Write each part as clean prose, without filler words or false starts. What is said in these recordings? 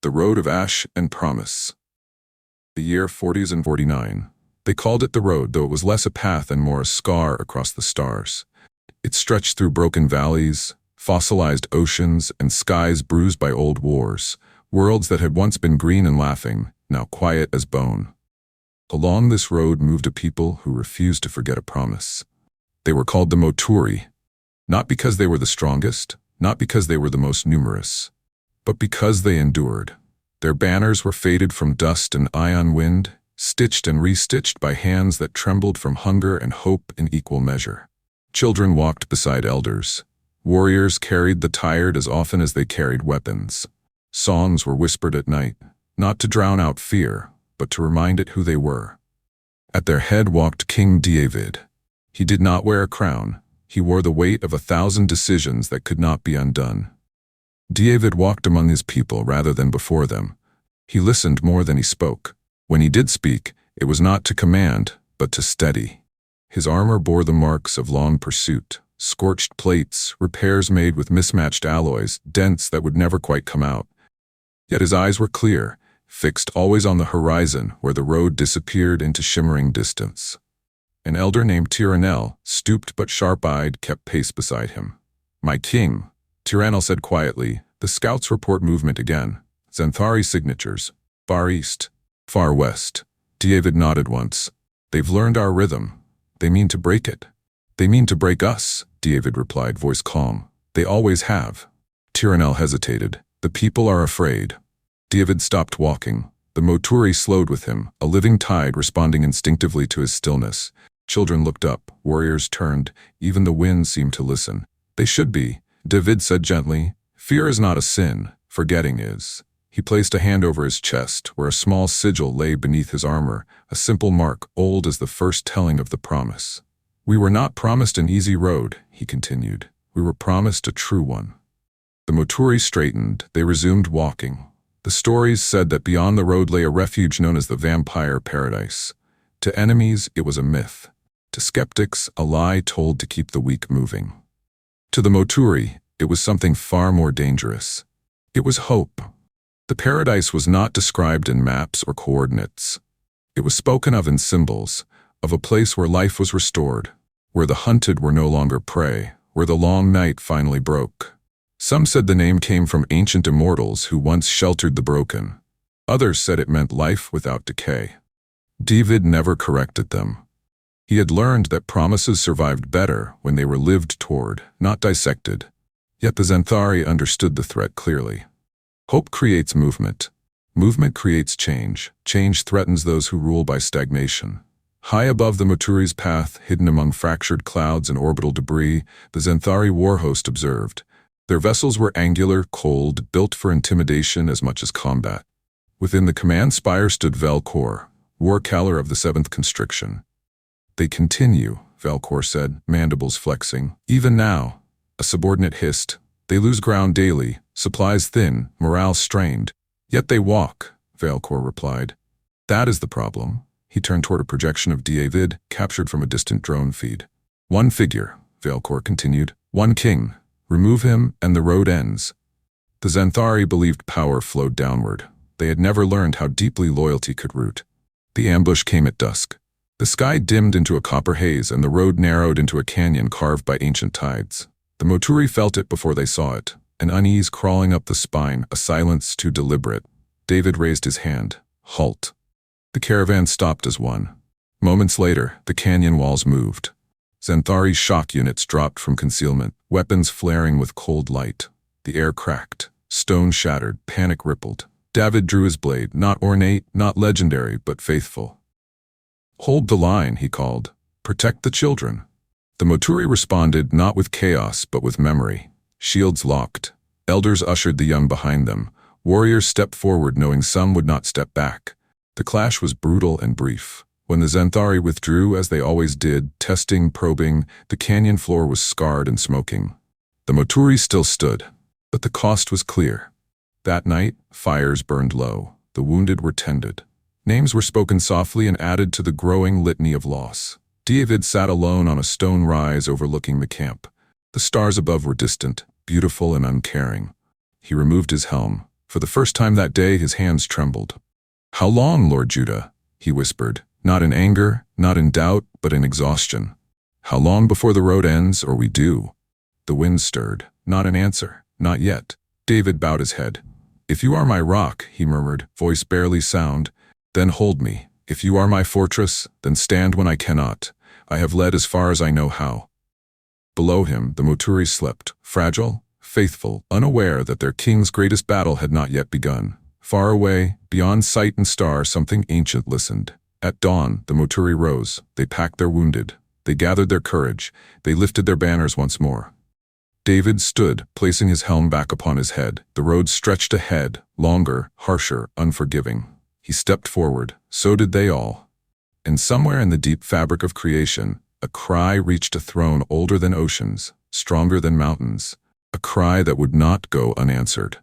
The Road of Ash and Promise. The year 40s and 49. They called it the road, though it was less a path and more a scar across the stars. It stretched through broken valleys, fossilized oceans, and skies bruised by old wars, worlds that had once been green and laughing, now quiet as bone. Along this road moved a people who refused to forget a promise. They were called the Moturi, not because they were the strongest, not because they were the most numerous, but because they endured. Their banners were faded from dust and ion wind, stitched and restitched by hands that trembled from hunger and hope in equal measure. Children walked beside elders. Warriors carried the tired as often as they carried weapons. Songs were whispered at night, not to drown out fear, but to remind it who they were. At their head walked King David. He did not wear a crown. He wore the weight of 1,000 decisions that could not be undone. David walked among his people rather than before them. He listened more than he spoke. When he did speak, it was not to command, but to steady. His armor bore the marks of long pursuit, scorched plates, repairs made with mismatched alloys, dents that would never quite come out. Yet his eyes were clear, fixed always on the horizon where the road disappeared into shimmering distance. An elder named Tyrannel, stooped but sharp-eyed, kept pace beside him. "My king," Tyrannel said quietly, "the scouts report movement again. Zenthari signatures. Far east. Far west." David nodded once. "They've learned our rhythm. They mean to break it." "They mean to break us," David replied, voice calm. "They always have." Tyrannel hesitated. "The people are afraid." David stopped walking. The Moturi slowed with him, a living tide responding instinctively to his stillness. Children looked up, warriors turned, even the wind seemed to listen. "They should be," David said gently. "Fear is not a sin, forgetting is." He placed a hand over his chest, where a small sigil lay beneath his armor, a simple mark old as the first telling of the promise. "We were not promised an easy road," he continued. "We were promised a true one." The Moturi straightened. They resumed walking. The stories said that beyond the road lay a refuge known as the Vampire Paradise. To enemies, it was a myth. To skeptics, a lie told to keep the weak moving. To the Moturi, it was something far more dangerous. It was hope. The paradise was not described in maps or coordinates. It was spoken of in symbols, of a place where life was restored, where the hunted were no longer prey, where the long night finally broke. Some said the name came from ancient immortals who once sheltered the broken. Others said it meant life without decay. David never corrected them. He had learned that promises survived better when they were lived toward, not dissected. Yet the Zenthari understood the threat clearly. Hope creates movement. Movement creates change. Change threatens those who rule by stagnation. High above the Moturi's path, hidden among fractured clouds and orbital debris, the Zenthari war host observed. Their vessels were angular, cold, built for intimidation as much as combat. Within the command spire stood Velkor, war-caller of the 7th Constriction. "They continue," Velkor said, mandibles flexing. "Even now," a subordinate hissed. "They lose ground daily, supplies thin, morale strained. Yet they walk," Velkor replied. "That is the problem." He turned toward a projection of David, captured from a distant drone feed. "One figure," Velkor continued. "One king. Remove him, and the road ends." The Zenthari believed power flowed downward. They had never learned how deeply loyalty could root. The ambush came at dusk. The sky dimmed into a copper haze, and the road narrowed into a canyon carved by ancient tides. The Moturi felt it before they saw it, an unease crawling up the spine, a silence too deliberate. David raised his hand. "Halt." The caravan stopped as one. Moments later, the canyon walls moved. Zenthari shock units dropped from concealment, weapons flaring with cold light. The air cracked. Stone shattered, panic rippled. David drew his blade, not ornate, not legendary, but faithful. "Hold the line," he called. "Protect the children." The Moturi responded not with chaos, but with memory. Shields locked. Elders ushered the young behind them. Warriors stepped forward, knowing some would not step back. The clash was brutal and brief. When the Zenthari withdrew, as they always did, testing, probing, the canyon floor was scarred and smoking. The Moturi still stood, but the cost was clear. That night, fires burned low. The wounded were tended. Names were spoken softly and added to the growing litany of loss. David sat alone on a stone rise overlooking the camp. The stars above were distant, beautiful and uncaring. He removed his helm. For the first time that day, his hands trembled. "How long, Lord Judah?" he whispered, not in anger, not in doubt, but in exhaustion. "How long before the road ends, or we do?" The wind stirred. Not an answer. Not yet. David bowed his head. "If you are my rock," he murmured, voice barely sound, "then hold me. If you are my fortress, then stand when I cannot. I have led as far as I know how." Below him, the Moturi slept, fragile, faithful, unaware that their king's greatest battle had not yet begun. Far away, beyond sight and star, something ancient listened. At dawn, the Moturi rose. They packed their wounded. They gathered their courage. They lifted their banners once more. David stood, placing his helm back upon his head. The road stretched ahead, longer, harsher, unforgiving. He stepped forward. So did they all. And somewhere in the deep fabric of creation, a cry reached a throne older than oceans, stronger than mountains, a cry that would not go unanswered.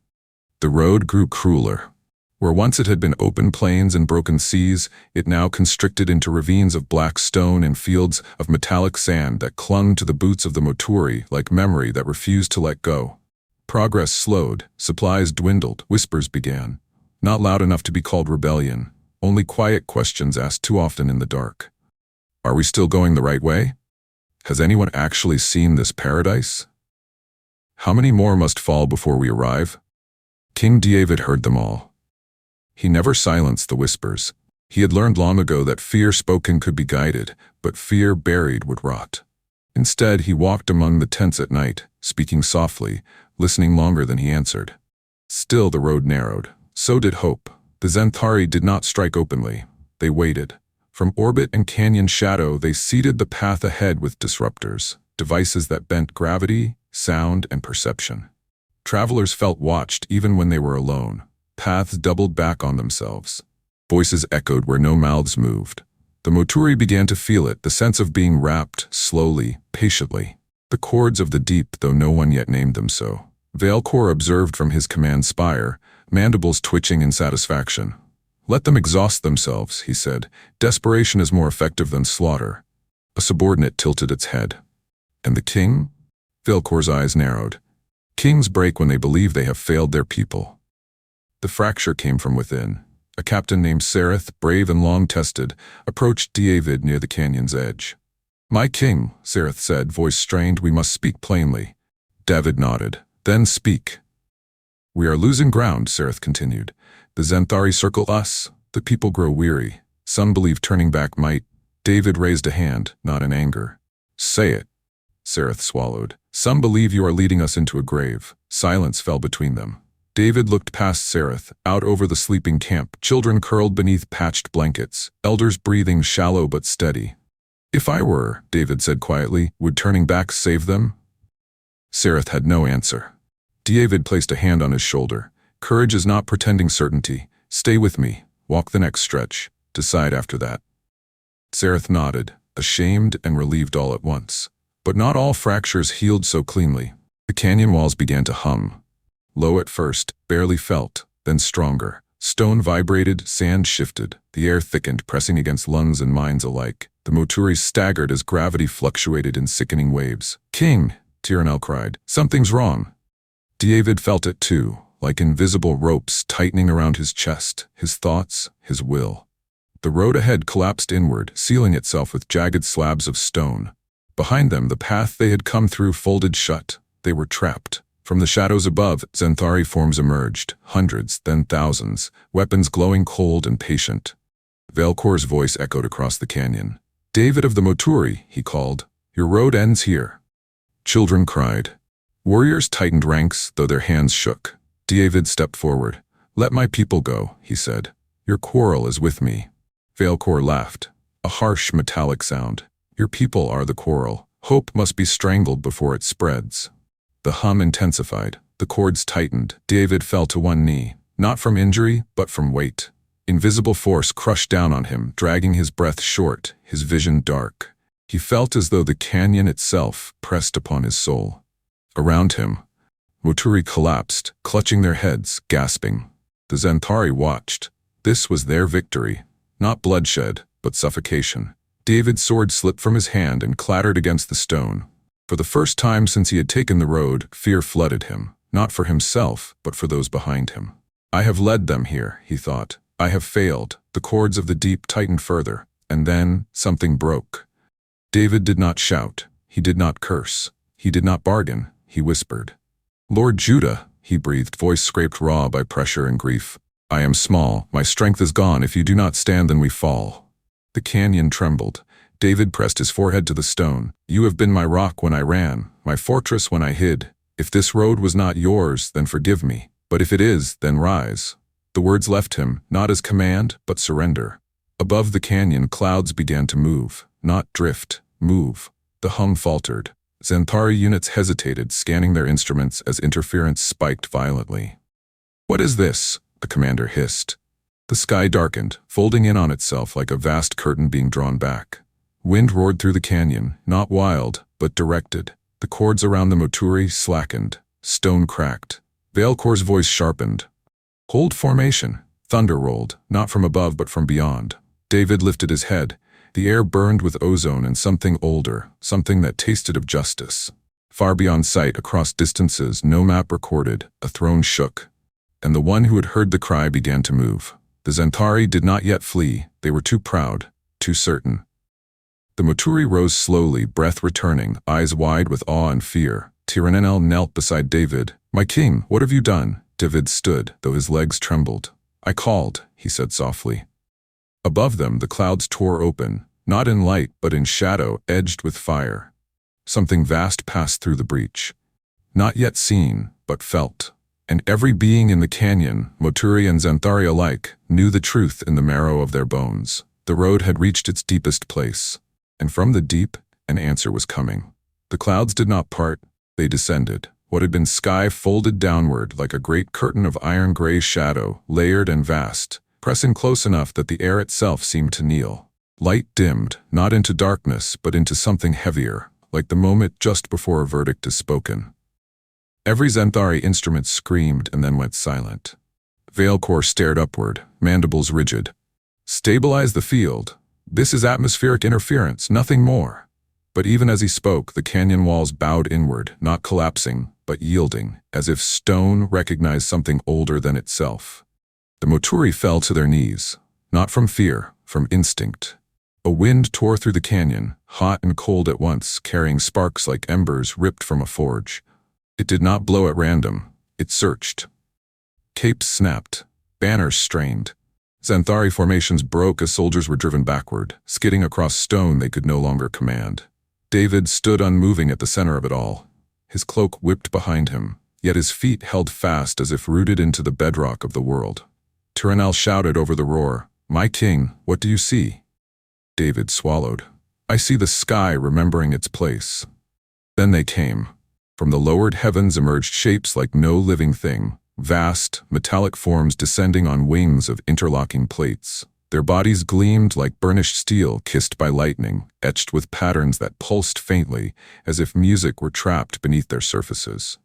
The road grew crueler. Where once it had been open plains and broken seas, it now constricted into ravines of black stone and fields of metallic sand that clung to the boots of the Moturi like memory that refused to let go. Progress slowed, supplies dwindled, whispers began. Not loud enough to be called rebellion, only quiet questions asked too often in the dark. Are we still going the right way? Has anyone actually seen this paradise? How many more must fall before we arrive? King David heard them all. He never silenced the whispers. He had learned long ago that fear spoken could be guided, but fear buried would rot. Instead, he walked among the tents at night, speaking softly, listening longer than he answered. Still the road narrowed. So did hope. The Zenthari did not strike openly. They waited. From orbit and canyon shadow, they seeded the path ahead with disruptors, devices that bent gravity, sound, and perception. Travelers felt watched even when they were alone. Paths doubled back on themselves. Voices echoed where no mouths moved. The Moturi began to feel it, the sense of being wrapped, slowly, patiently. The chords of the deep, though no one yet named them so. Veilcor observed from his command spire, mandibles twitching in satisfaction. "Let them exhaust themselves," he said. "Desperation is more effective than slaughter." A subordinate tilted its head. "And the king?" Veilcor's eyes narrowed. "Kings break when they believe they have failed their people." The fracture came from within. A captain named Sereth, brave and long-tested, approached David near the canyon's edge. "My king," Sereth said, voice strained, "we must speak plainly." David nodded. "Then speak." "We are losing ground," Sereth continued. "The Zenthari circle us. The people grow weary. Some believe turning back might." David raised a hand, not in anger. "Say it." Sereth swallowed. "Some believe you are leading us into a grave." Silence fell between them. David looked past Sereth, out over the sleeping camp, children curled beneath patched blankets, elders breathing shallow but steady. "If I were," David said quietly, "would turning back save them?" Sereth had no answer. David placed a hand on his shoulder. "Courage is not pretending certainty. Stay with me. Walk the next stretch. Decide after that." Sereth nodded, ashamed and relieved all at once. But not all fractures healed so cleanly. The canyon walls began to hum. Low at first, barely felt, then stronger. Stone vibrated, sand shifted. The air thickened, pressing against lungs and minds alike. The Moturi staggered as gravity fluctuated in sickening waves. "King!" Tiranel cried. "Something's wrong." David felt it too, like invisible ropes tightening around his chest, his thoughts, his will. The road ahead collapsed inward, sealing itself with jagged slabs of stone. Behind them, the path they had come through folded shut. They were trapped. From the shadows above, Zenthari forms emerged, hundreds, then thousands, weapons glowing cold and patient. Veilcor's voice echoed across the canyon. "David of the Moturi," he called, "your road ends here." Children cried. Warriors tightened ranks, though their hands shook. David stepped forward. "Let my people go," he said. "Your quarrel is with me." Veilcor laughed, a harsh metallic sound. "Your people are the quarrel. Hope must be strangled before it spreads." The hum intensified. The cords tightened. David fell to one knee, not from injury, but from weight. Invisible force crushed down on him, dragging his breath short, his vision dark. He felt as though the canyon itself pressed upon his soul. Around him, Moturi collapsed, clutching their heads, gasping. The Zenthari watched. This was their victory. Not bloodshed, but suffocation. David's sword slipped from his hand and clattered against the stone. For the first time since he had taken the road, fear flooded him, not for himself, but for those behind him. I have led them here, he thought. I have failed. The cords of the deep tightened further, and then something broke. David did not shout. He did not curse. He did not bargain. He whispered. Lord Judah, he breathed, voice scraped raw by pressure and grief. I am small. My strength is gone. If you do not stand, then we fall. The canyon trembled. David pressed his forehead to the stone. You have been my rock when I ran, my fortress when I hid. If this road was not yours, then forgive me. But if it is, then rise. The words left him, not as command, but surrender. Above the canyon, clouds began to move, not drift, move. The hum faltered. Xanthari units hesitated, scanning their instruments as interference spiked violently. What is this? The commander hissed. The sky darkened, folding in on itself like a vast curtain being drawn back. Wind roared through the canyon, not wild, but directed. The cords around the Moturi slackened. Stone cracked. Veilcor's voice sharpened. Hold formation. Thunder rolled, not from above but from beyond. David lifted his head. The air burned with ozone and something older, something that tasted of justice. Far beyond sight, across distances no map recorded, a throne shook. And the one who had heard the cry began to move. The Xanthari did not yet flee. They were too proud, too certain. The Moturi rose slowly, breath returning, eyes wide with awe and fear. Tiranenel knelt beside David. My king, what have you done? David stood, though his legs trembled. I called, he said softly. Above them, the clouds tore open, not in light, but in shadow, edged with fire. Something vast passed through the breach. Not yet seen, but felt. And every being in the canyon, Moturi and Xanthari alike, knew the truth in the marrow of their bones. The road had reached its deepest place. And from the deep, an answer was coming. The clouds did not part, they descended. What had been sky folded downward like a great curtain of iron-gray shadow, layered and vast, pressing close enough that the air itself seemed to kneel. Light dimmed, not into darkness, but into something heavier, like the moment just before a verdict is spoken. Every Xanthari instrument screamed and then went silent. Veilcor stared upward, mandibles rigid. Stabilize the field. This is atmospheric interference, nothing more. But even as he spoke, the canyon walls bowed inward, not collapsing, but yielding, as if stone recognized something older than itself. The Moturi fell to their knees, not from fear, from instinct. A wind tore through the canyon, hot and cold at once, carrying sparks like embers ripped from a forge. It did not blow at random. It searched. Capes snapped. Banners strained. Xanthari formations broke as soldiers were driven backward, skidding across stone they could no longer command. David stood unmoving at the center of it all. His cloak whipped behind him, yet his feet held fast as if rooted into the bedrock of the world. Tiranenel shouted over the roar, My king, what do you see? David swallowed. I see the sky remembering its place. Then they came. From the lowered heavens emerged shapes like no living thing, vast, metallic forms descending on wings of interlocking plates. Their bodies gleamed like burnished steel kissed by lightning, etched with patterns that pulsed faintly, as if music were trapped beneath their surfaces.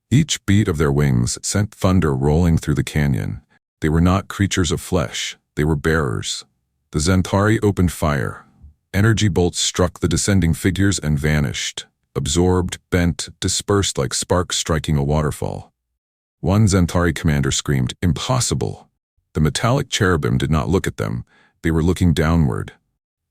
Each beat of their wings sent thunder rolling through the canyon. They were not creatures of flesh, they were bearers. The Xanthari opened fire. Energy bolts struck the descending figures and vanished, absorbed, bent, dispersed like sparks striking a waterfall. One Xanthari commander screamed, Impossible! The metallic cherubim did not look at them, they were looking downward.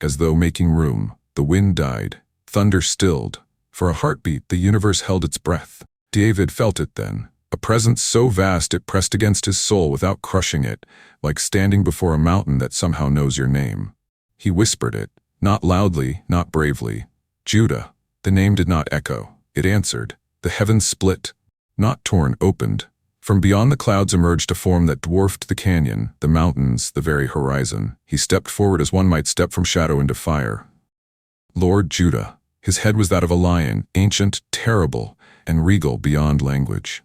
As though making room, the wind died, thunder stilled. For a heartbeat, the universe held its breath. David felt it then, a presence so vast it pressed against his soul without crushing it, like standing before a mountain that somehow knows your name. He whispered it, not loudly, not bravely. Judah. The name did not echo, it answered. The heavens split, not torn, opened. From beyond the clouds emerged a form that dwarfed the canyon, the mountains, the very horizon. He stepped forward as one might step from shadow into fire. Lord Judah. His head was that of a lion, ancient, terrible, and regal beyond language.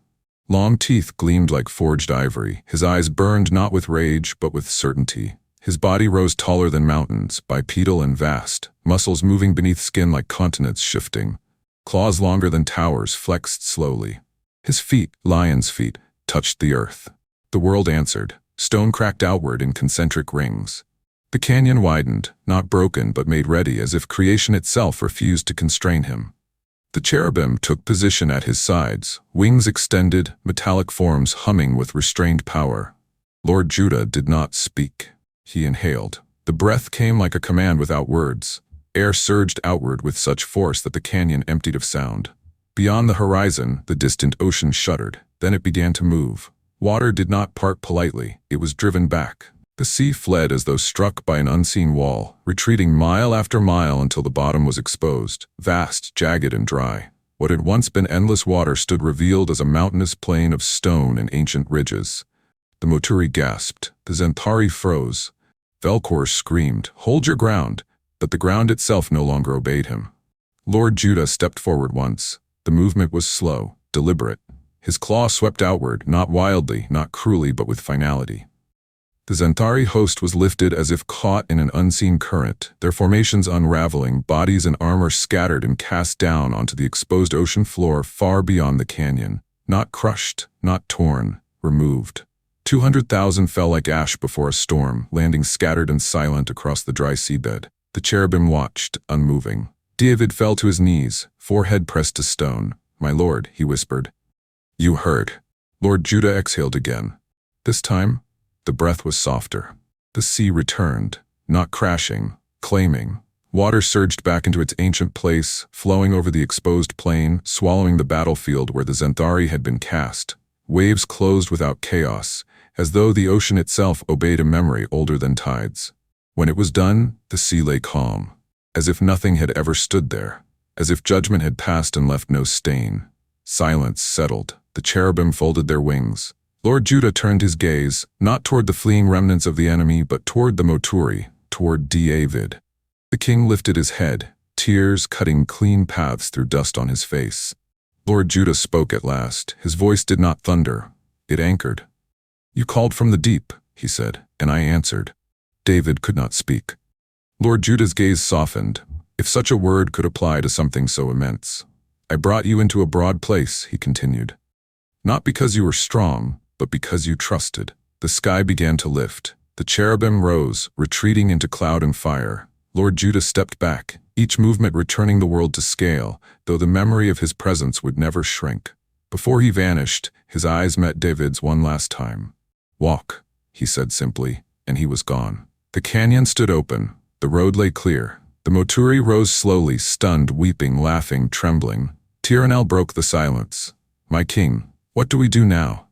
Long teeth gleamed like forged ivory. His eyes burned not with rage, but with certainty. His body rose taller than mountains, bipedal and vast, muscles moving beneath skin like continents shifting. Claws longer than towers flexed slowly. His feet, lion's feet, touched the earth. The world answered. Stone cracked outward in concentric rings. The canyon widened, not broken but made ready as if creation itself refused to constrain him. The cherubim took position at his sides, wings extended, metallic forms humming with restrained power. Lord Judah did not speak. He inhaled. The breath came like a command without words. Air surged outward with such force that the canyon emptied of sound. Beyond the horizon, the distant ocean shuddered. Then it began to move. Water did not part politely. It was driven back. The sea fled as though struck by an unseen wall, retreating mile after mile until the bottom was exposed, vast, jagged, and dry. What had once been endless water stood revealed as a mountainous plain of stone and ancient ridges. The Moturi gasped. The Zentari froze. Velkor screamed, "Hold your ground!" But the ground itself no longer obeyed him. Lord Judah stepped forward once. The movement was slow, deliberate. His claw swept outward, not wildly, not cruelly, but with finality. The Zentari host was lifted as if caught in an unseen current, their formations unraveling, bodies and armor scattered and cast down onto the exposed ocean floor far beyond the canyon. Not crushed, not torn, removed. 200,000 fell like ash before a storm, landing scattered and silent across the dry seabed. The cherubim watched, unmoving. David fell to his knees, forehead pressed to stone. "My lord," he whispered. "You heard." Lord Judah exhaled again. This time, the breath was softer. The sea returned, not crashing, claiming. Water surged back into its ancient place, flowing over the exposed plain, swallowing the battlefield where the Zentari had been cast. Waves closed without chaos, as though the ocean itself obeyed a memory older than tides. When it was done, the sea lay calm, as if nothing had ever stood there, as if judgment had passed and left no stain. Silence settled. The cherubim folded their wings. Lord Judah turned his gaze, not toward the fleeing remnants of the enemy, but toward the Moturi, toward David. The king lifted his head, tears cutting clean paths through dust on his face. Lord Judah spoke at last. His voice did not thunder. It anchored. "You called from the deep," he said, "and I answered." David could not speak. Lord Judah's gaze softened, if such a word could apply to something so immense. "I brought you into a broad place," he continued. "Not because you were strong, but because you trusted." The sky began to lift. The cherubim rose, retreating into cloud and fire. Lord Judah stepped back, each movement returning the world to scale, though the memory of his presence would never shrink. Before he vanished, his eyes met David's one last time. "Walk," he said simply, and he was gone. The canyon stood open. The road lay clear. The Moturi rose slowly, stunned, weeping, laughing, trembling. Tiranel broke the silence. "My king, what do we do now?"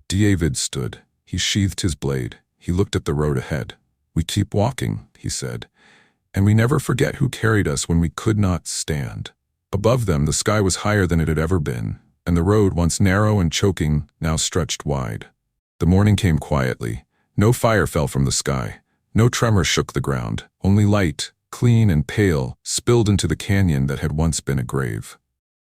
David stood. He sheathed his blade. He looked at the road ahead. "We keep walking," he said, "and we never forget who carried us when we could not stand." Above them, the sky was higher than it had ever been, and the road, once narrow and choking, now stretched wide. The morning came quietly. No fire fell from the sky. No tremor shook the ground. Only light, clean and pale, spilled into the canyon that had once been a grave.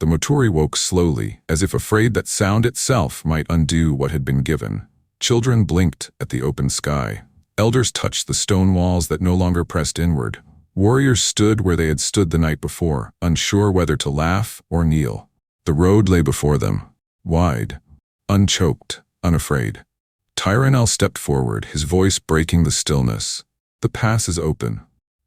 The Moturi woke slowly, as if afraid that sound itself might undo what had been given. Children blinked at the open sky. Elders touched the stone walls that no longer pressed inward. Warriors stood where they had stood the night before, unsure whether to laugh or kneel. The road lay before them, wide, unchoked, unafraid. Tiranel stepped forward, his voice breaking the stillness. "The pass is open."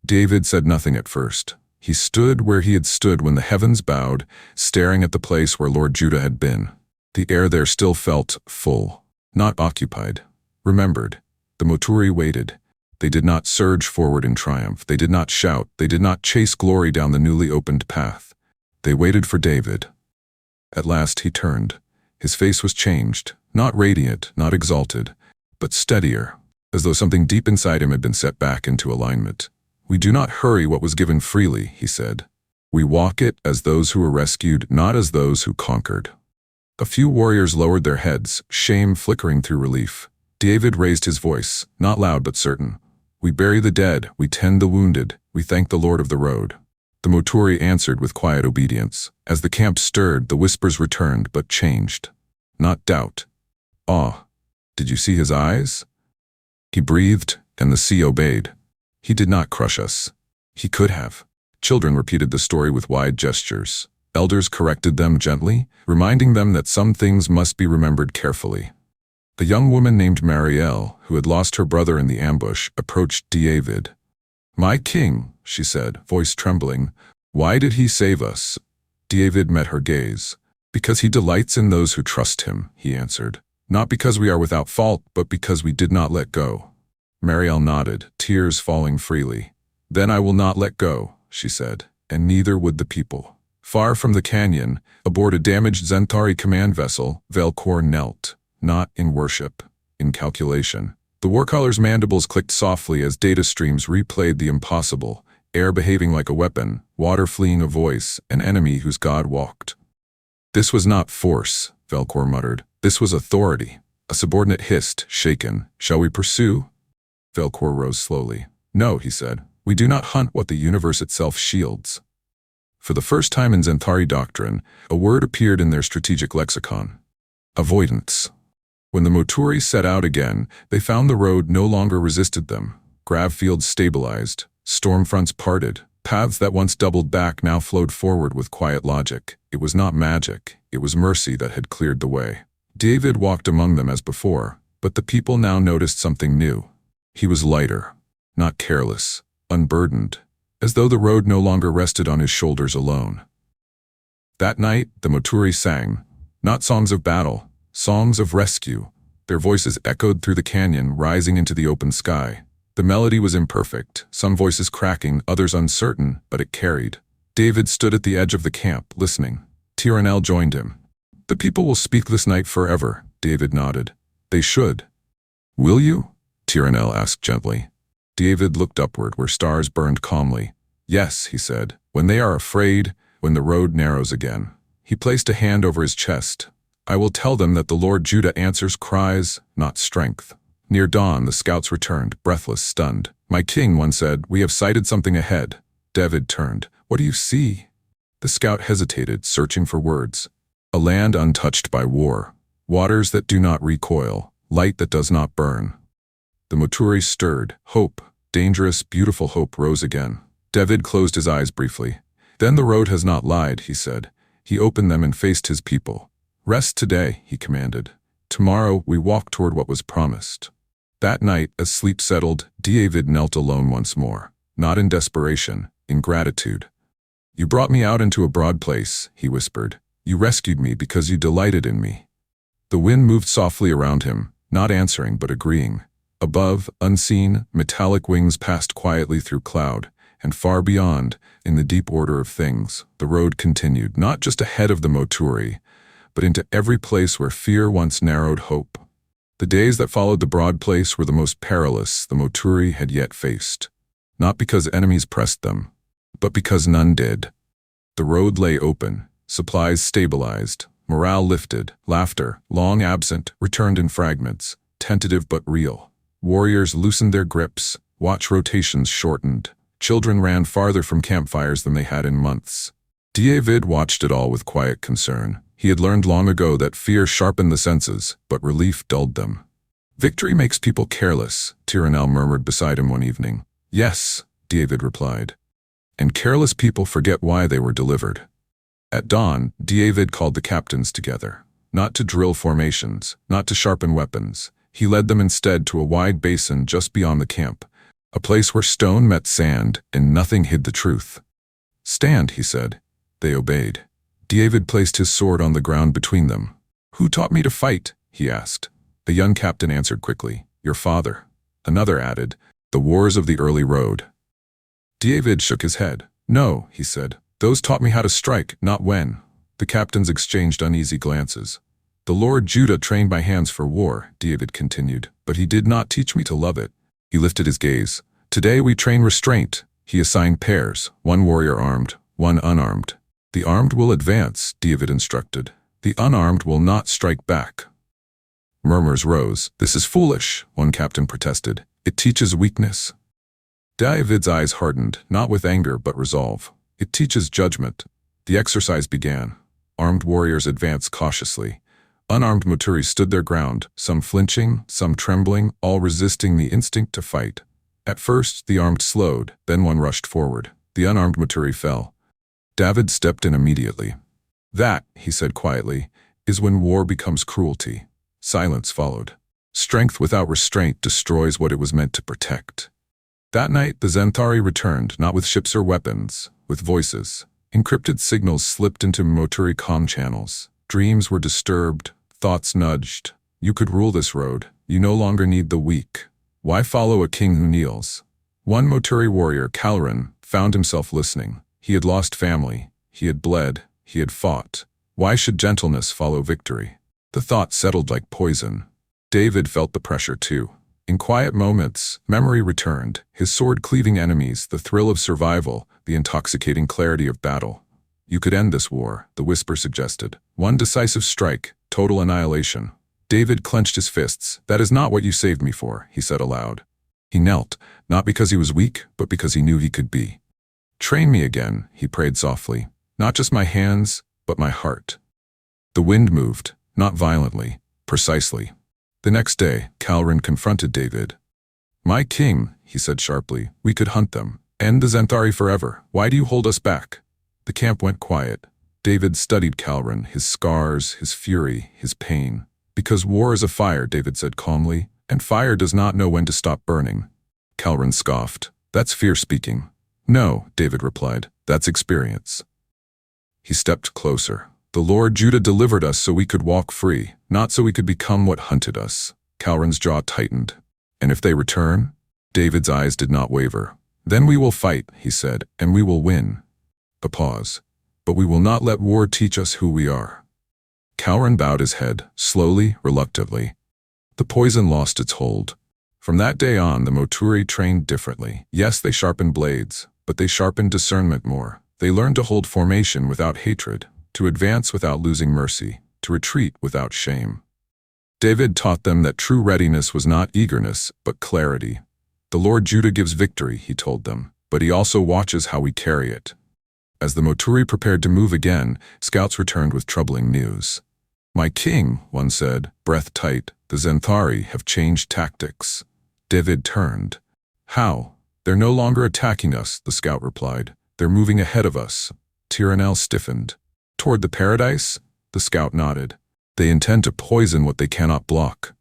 David said nothing at first. He stood where he had stood when the heavens bowed, staring at the place where Lord Judah had been. The air there still felt full, not occupied, remembered. The Moturi waited. They did not surge forward in triumph. They did not shout. They did not chase glory down the newly opened path. They waited for David. At last he turned. His face was changed, not radiant, not exalted, but steadier, as though something deep inside him had been set back into alignment. "We do not hurry what was given freely," he said. "We walk it as those who were rescued, not as those who conquered." A few warriors lowered their heads, shame flickering through relief. David raised his voice, not loud but certain. "We bury the dead, we tend the wounded, we thank the Lord of the road." The Moturi answered with quiet obedience. As the camp stirred, the whispers returned, but changed. Not doubt. Awe. "Did you see his eyes?" He breathed, and the sea obeyed. "He did not crush us. He could have." Children repeated the story with wide gestures. Elders corrected them gently, reminding them that some things must be remembered carefully. A young woman named Marielle, who had lost her brother in the ambush, approached David. "My king," she said, voice trembling, "why did he save us?" David met her gaze. "Because he delights in those who trust him," he answered. Not because we are without fault, but because we did not let go. Marielle nodded, tears falling freely. Then I will not let go, she said, and neither would the people. Far from the canyon, aboard a damaged Zentari command vessel, Velcor knelt, not in worship, in calculation. The warcaller's mandibles clicked softly as data streams replayed the impossible, air behaving like a weapon, water fleeing a voice, an enemy whose god walked. This was not force, Velcor muttered. This was authority. A subordinate hissed, shaken. Shall we pursue? Velcor rose slowly. No, he said. We do not hunt what the universe itself shields. For the first time in Zentari doctrine, a word appeared in their strategic lexicon. Avoidance. When the Moturi set out again, they found the road no longer resisted them. Grav fields stabilized, storm fronts parted, paths that once doubled back now flowed forward with quiet logic. It was not magic, it was mercy that had cleared the way. David walked among them as before, but the people now noticed something new. He was lighter, not careless, unburdened, as though the road no longer rested on his shoulders alone. That night, the Moturi sang, not songs of battle, songs of rescue. Their voices echoed through the canyon, rising into the open sky. The melody was imperfect, some voices cracking, others uncertain, but it carried. David stood at the edge of the camp, listening. Tyrannel joined him. The people will speak this night forever, David nodded. They should. Will you? Tyrannel asked gently. David looked upward where stars burned calmly. Yes, he said, when they are afraid, when the road narrows again. He placed a hand over his chest. I will tell them that the Lord Judah answers cries, not strength. Near dawn, the scouts returned, breathless, stunned. My king, one said, we have sighted something ahead. David turned. What do you see? The scout hesitated, searching for words. A land untouched by war. Waters that do not recoil. Light that does not burn. The Moturi stirred. Hope, dangerous, beautiful hope rose again. David closed his eyes briefly. Then the road has not lied, he said. He opened them and faced his people. Rest today, he commanded. Tomorrow we walk toward what was promised. That night, as sleep settled, David knelt alone once more. Not in desperation, in gratitude. You brought me out into a broad place, he whispered. You rescued me because you delighted in me. The wind moved softly around him, not answering but agreeing. Above, unseen, metallic wings passed quietly through cloud, and far beyond, in the deep order of things, the road continued, not just ahead of the Moturi, but into every place where fear once narrowed hope. The days that followed the broad place were the most perilous the Moturi had yet faced, not because enemies pressed them, but because none did. The road lay open, supplies stabilized, morale lifted, laughter, long absent, returned in fragments, tentative but real. Warriors loosened their grips, watch rotations shortened. Children ran farther from campfires than they had in months. David watched it all with quiet concern. He had learned long ago that fear sharpened the senses, but relief dulled them. Victory makes people careless, Tyrannel murmured beside him one evening. Yes, David replied. And careless people forget why they were delivered. At dawn, David called the captains together. Not to drill formations, not to sharpen weapons. He led them instead to a wide basin just beyond the camp, a place where stone met sand and nothing hid the truth. Stand, he said. They obeyed. David placed his sword on the ground between them. Who taught me to fight? He asked. A young captain answered quickly. Your father. Another added, the wars of the early road. David shook his head. No, he said. Those taught me how to strike, not when. The captains exchanged uneasy glances. The Lord Judah trained my hands for war, David continued, but he did not teach me to love it. He lifted his gaze. Today we train restraint. He assigned pairs, one warrior armed, one unarmed. The armed will advance, David instructed. The unarmed will not strike back. Murmurs rose. This is foolish, one captain protested. It teaches weakness. David's eyes hardened, not with anger but resolve. It teaches judgment. The exercise began. Armed warriors advanced cautiously. Unarmed Moturi stood their ground, some flinching, some trembling, all resisting the instinct to fight. At first, the armed slowed, then one rushed forward. The unarmed Moturi fell. David stepped in immediately. That, he said quietly, is when war becomes cruelty. Silence followed. Strength without restraint destroys what it was meant to protect. That night, the Zentari returned, not with ships or weapons, with voices. Encrypted signals slipped into Moturi comm channels. Dreams were disturbed, thoughts nudged. You could rule this road. You no longer need the weak. Why follow a king who kneels? One Moturi warrior, Calren, found himself listening. He had lost family. He had bled. He had fought. Why should gentleness follow victory? The thought settled like poison. David felt the pressure too. In quiet moments, memory returned, his sword cleaving enemies, the thrill of survival, the intoxicating clarity of battle. You could end this war, the whisper suggested. One decisive strike, total annihilation. David clenched his fists. That is not what you saved me for, he said aloud. He knelt, not because he was weak, but because he knew he could be. Train me again, he prayed softly. Not just my hands, but my heart. The wind moved, not violently, precisely. The next day, Calren confronted David. My king, he said sharply, we could hunt them. End the Zenthari forever. Why do you hold us back? The camp went quiet. David studied Calren, his scars, his fury, his pain. Because war is a fire, David said calmly, and fire does not know when to stop burning. Calren scoffed. That's fear speaking. No, David replied, that's experience. He stepped closer. The Lord Judah delivered us so we could walk free, not so we could become what hunted us. Calren's jaw tightened. And if they return? David's eyes did not waver. Then we will fight, he said, and we will win. A pause. But we will not let war teach us who we are. Calren bowed his head, slowly, reluctantly. The poison lost its hold. From that day on, the Moturi trained differently. Yes, they sharpened blades, but they sharpened discernment more. They learned to hold formation without hatred, to advance without losing mercy, to retreat without shame. David taught them that true readiness was not eagerness, but clarity. The Lord Judah gives victory, he told them, but he also watches how we carry it. As the Moturi prepared to move again, scouts returned with troubling news. My king, one said, breath tight, the Zenthari have changed tactics. David turned. How? They're no longer attacking us, the scout replied. They're moving ahead of us. Tyrannel stiffened. Toward the paradise? The scout nodded. They intend to poison what they cannot block.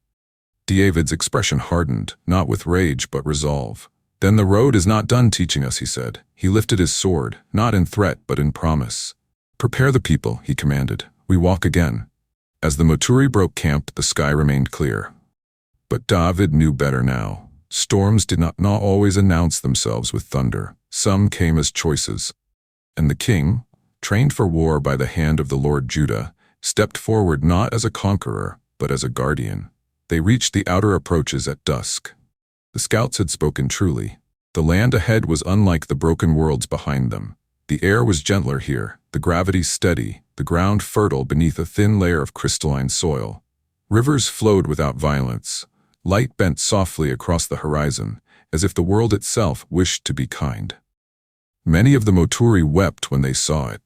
David's expression hardened, not with rage but resolve. Then the road is not done teaching us, he said. He lifted his sword, not in threat but in promise. Prepare the people, he commanded. We walk again. As the Moturi broke camp, the sky remained clear. But David knew better now. Storms did not always announce themselves with thunder. Some came as choices. And the king, trained for war by the hand of the Lord Judah, stepped forward not as a conqueror, but as a guardian. They reached the outer approaches at dusk. The scouts had spoken truly. The land ahead was unlike the broken worlds behind them. The air was gentler here, the gravity steady, the ground fertile beneath a thin layer of crystalline soil. Rivers flowed without violence. Light bent softly across the horizon, as if the world itself wished to be kind. Many of the Moturi wept when they saw it.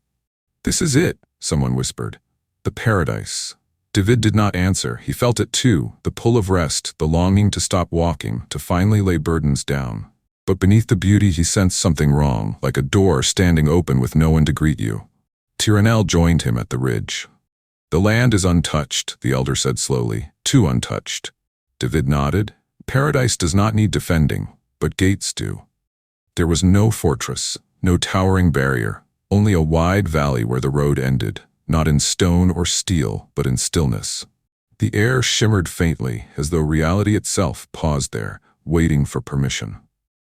This is it, someone whispered. The paradise. David did not answer. He felt it too, the pull of rest, the longing to stop walking, to finally lay burdens down. But beneath the beauty he sensed something wrong, like a door standing open with no one to greet you. Tyrannel joined him at the ridge. The land is untouched, the elder said slowly, too untouched. David nodded. Paradise does not need defending, but gates do. There was no fortress, no towering barrier, only a wide valley where the road ended, not in stone or steel, but in stillness. The air shimmered faintly, as though reality itself paused there, waiting for permission.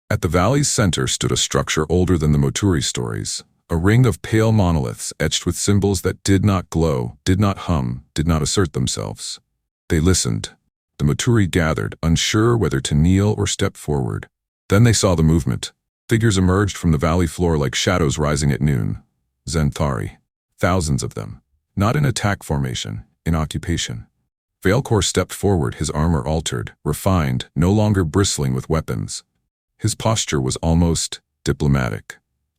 At the valley's center stood a structure older than the Moturi stories, a ring of pale monoliths etched with symbols that did not glow, did not hum, did not assert themselves. They listened. The Moturi gathered, unsure whether to kneel or step forward. Then they saw the movement. Figures emerged from the valley floor like shadows rising at noon. Zenthari. Thousands of them. Not in attack formation, in occupation. Valkor stepped forward, his armor altered, refined, no longer bristling with weapons. His posture was almost diplomatic.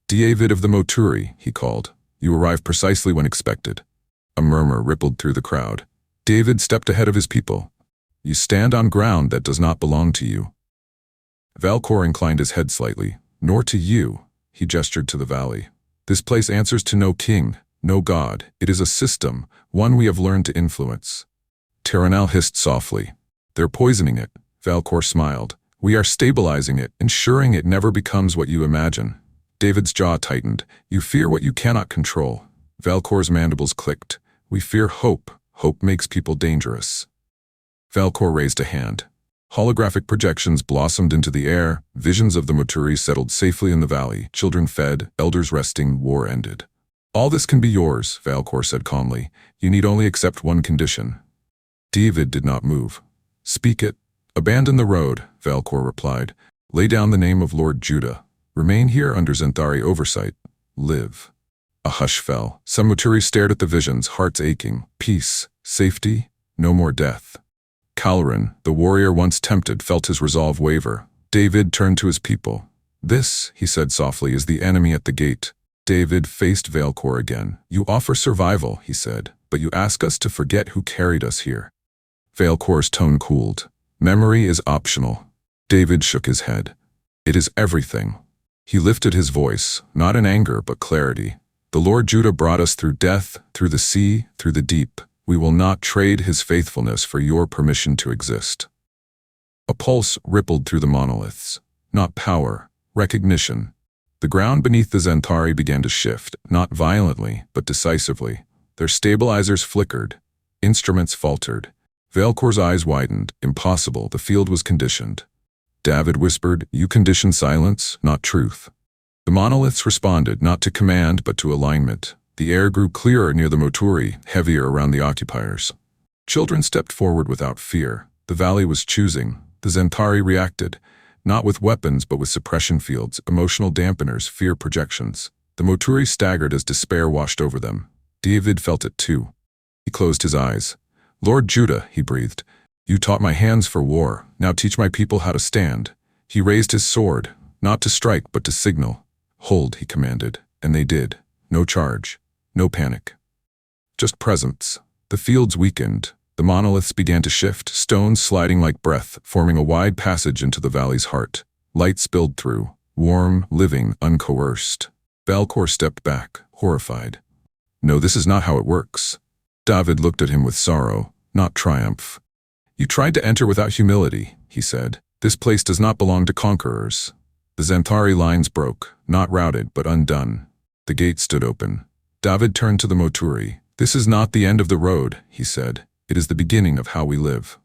David of the Moturi, he called. You arrive precisely when expected. A murmur rippled through the crowd. David stepped ahead of his people. You stand on ground that does not belong to you. Valkor inclined his head slightly. Nor to you, he gestured to the valley. This place answers to no king, no god. It is a system, one we have learned to influence. Tyrannel hissed softly. They're poisoning it. Valkor smiled. We are stabilizing it, ensuring it never becomes what you imagine. David's jaw tightened. You fear what you cannot control. Valkor's mandibles clicked. We fear hope. Hope makes people dangerous. Valcor raised a hand. Holographic projections blossomed into the air, visions of the Moturi settled safely in the valley, children fed, elders resting, war ended. All this can be yours, Valcor said calmly. You need only accept one condition. David did not move. Speak it. Abandon the road, Valcor replied. Lay down the name of Lord Judah. Remain here under Zenthari oversight. Live. A hush fell. Some Moturi stared at the visions, hearts aching. Peace, safety, no more death. Calran, the warrior once tempted, felt his resolve waver. David turned to his people. This, he said softly, is the enemy at the gate. David faced Valcor again. You offer survival, he said, but you ask us to forget who carried us here. Valcor's tone cooled. Memory is optional. David shook his head. It is everything. He lifted his voice, not in anger but clarity. The Lord Judah brought us through death, through the sea, through the deep. We will not trade his faithfulness for your permission to exist. A pulse rippled through the monoliths. Not power, recognition. The ground beneath the Zenthari began to shift, not violently, but decisively. Their stabilizers flickered. Instruments faltered. Valcor's eyes widened. Impossible, the field was conditioned. David whispered, you condition silence, not truth. The monoliths responded, not to command, but to alignment. The air grew clearer near the Moturi, heavier around the occupiers. Children stepped forward without fear. The valley was choosing. The Zenthari reacted, not with weapons but with suppression fields, emotional dampeners, fear projections. The Moturi staggered as despair washed over them. David felt it too. He closed his eyes. Lord Judah, he breathed, you taught my hands for war, now teach my people how to stand. He raised his sword, not to strike but to signal. Hold, he commanded, and they did. No charge. No panic. Just presence. The fields weakened. The monoliths began to shift, stones sliding like breath, forming a wide passage into the valley's heart. Light spilled through, warm, living, uncoerced. Valcor stepped back, horrified. No, this is not how it works. David looked at him with sorrow, not triumph. You tried to enter without humility, he said. This place does not belong to conquerors. The Zenthari lines broke, not routed, but undone. The gate stood open. David turned to the Moturi. This is not the end of the road, he said. It is the beginning of how we live.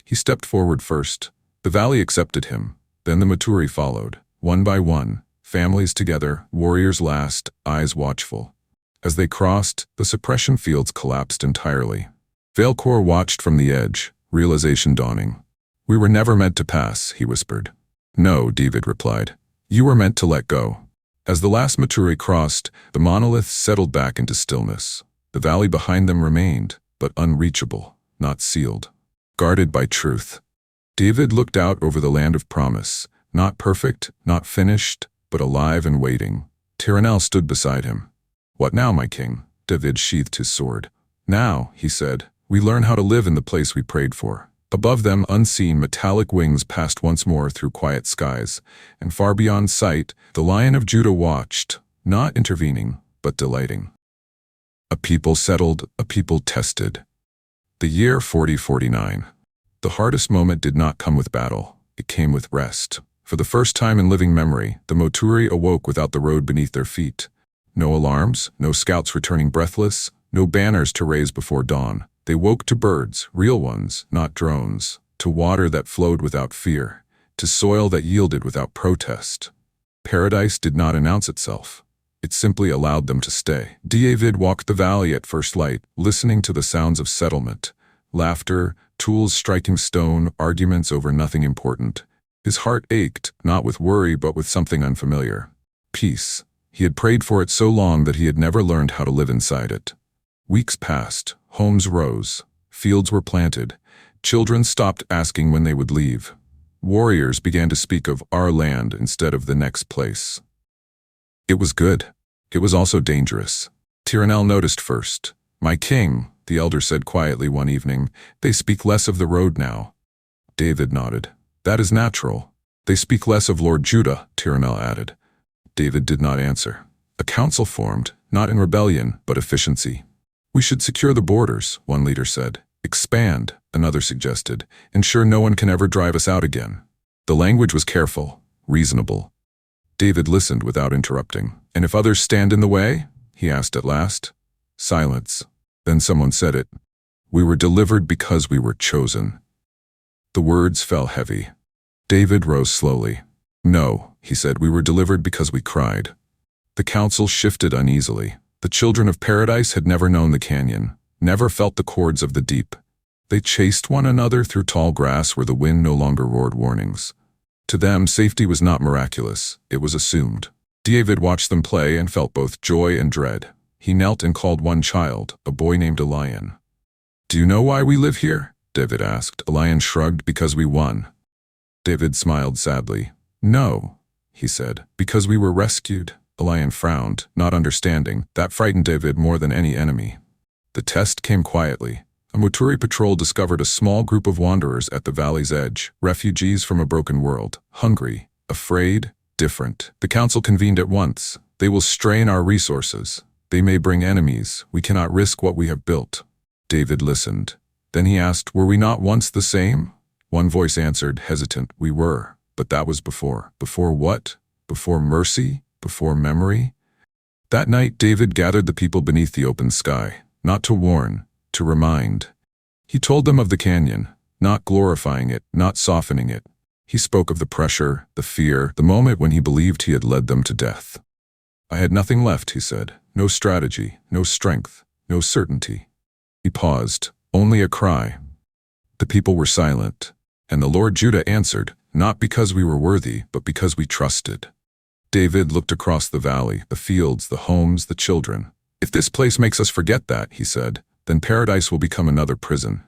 He stepped forward first. The valley accepted him. Then the Moturi followed, one by one, families together, warriors last, eyes watchful. As they crossed, the suppression fields collapsed entirely. Valcor watched from the edge, realization dawning. We were never meant to pass, he whispered. No, David replied. You were meant to let go. As the last Moturi crossed, the monoliths settled back into stillness. The valley behind them remained, but unreachable, not sealed, guarded by truth. David looked out over the land of promise, not perfect, not finished, but alive and waiting. Tyrannel stood beside him. What now, my king? David sheathed his sword. Now, he said, we learn how to live in the place we prayed for. Above them, unseen, metallic wings passed once more through quiet skies, and far beyond sight, the Lion of Judah watched, not intervening, but delighting. A people settled, a people tested. The year 4049. The hardest moment did not come with battle. It came with rest. For the first time in living memory, the Moturi awoke without the road beneath their feet. No alarms, no scouts returning breathless, no banners to raise before dawn. They woke to birds, real ones, not drones, to water that flowed without fear, to soil that yielded without protest. Paradise did not announce itself. It simply allowed them to stay. David walked the valley at first light, listening to the sounds of settlement. Laughter, tools striking stone, arguments over nothing important. His heart ached, not with worry but with something unfamiliar. Peace. He had prayed for it so long that he had never learned how to live inside it. Weeks passed, homes rose, fields were planted, children stopped asking when they would leave. Warriors began to speak of our land instead of the next place. It was good. It was also dangerous. Tyrannel noticed first. My king, the elder said quietly one evening, they speak less of the road now. David nodded. That is natural. They speak less of Lord Judah, Tyrannel added. David did not answer. A council formed, not in rebellion, but efficiency. We should secure the borders, one leader said. Expand, another suggested. Ensure no one can ever drive us out again. The language was careful, reasonable. David listened without interrupting. And if others stand in the way? He asked at last. Silence. Then someone said it. We were delivered because we were chosen. The words fell heavy. David rose slowly. "No," he said, "we were delivered because we cried." The council shifted uneasily. The children of paradise had never known the canyon, never felt the chords of the deep. They chased one another through tall grass where the wind no longer roared warnings. To them, safety was not miraculous, it was assumed. David watched them play and felt both joy and dread. He knelt and called one child, a boy named Elian. "Do you know why we live here?" David asked. Elian shrugged. "Because we won." David smiled sadly. "No," he said, "because we were rescued." Elian frowned, not understanding. That frightened David more than any enemy. The test came quietly. A Moturi patrol discovered a small group of wanderers at the valley's edge, refugees from a broken world, hungry, afraid, different. The council convened at once. "They will strain our resources. They may bring enemies. We cannot risk what we have built." David listened. Then he asked, "Were we not once the same?" One voice answered, hesitant, "We were, but that was before." Before what? Before mercy? Before memory? That night David gathered the people beneath the open sky, not to warn, to remind. He told them of the canyon, not glorifying it, not softening it. He spoke of the pressure, the fear, the moment when he believed he had led them to death. "I had nothing left," he said. "No strategy, no strength, no certainty." He paused, only a cry. The people were silent, and the Lord Judah answered, "Not because we were worthy, but because we trusted." David looked across the valley, the fields, the homes, the children. "If this place makes us forget that," he said, "then paradise will become another prison."